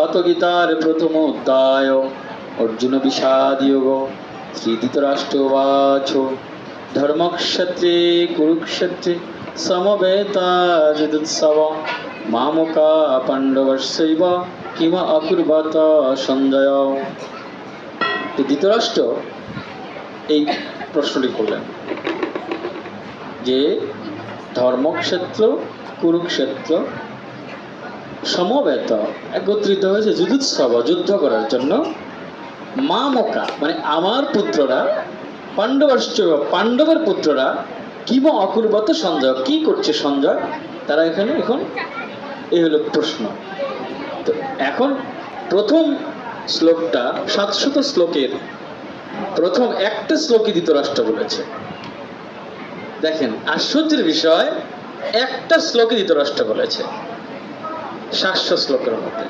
অত গীতার প্রথম অধ্যায় অর্জুন বিষাদ যোগ। শ্রী ধৃতরাষ্ট্রোবাচ ধর্মক্ষেত্রে কুরুক্ষেত্রে সমবেতাযুৎসব মামকা পাণ্ডবস্যৈব কিম অকুর্বত সঞ্জয়। তো ধৃতরাষ্ট্র এই প্রশ্নটি করলেন যে ধর্মক্ষেত্র কুরুক্ষেত্র সমবেত একত্রিত হয়েছে যুযুৎসব যুদ্ধ করার জন্য, মামকা মানে আমার পুত্ররা, পাণ্ডবের পুত্ররা কিম অকুর্বত সঞ্জয়, কি করছে সঞ্জয় তারা এখানে এখন, এই হলো প্রশ্ন। তো এখন প্রথম শ্লোকটা 700 শ্লোকের প্রথম একটা শ্লোকই ধৃতরাষ্ট্র বলেছে। দেখেন আশ্চর্যের বিষয়, একটা শ্লোকে ধৃতরাষ্ট্র বলেছে 700 শ্লোকের মধ্যে।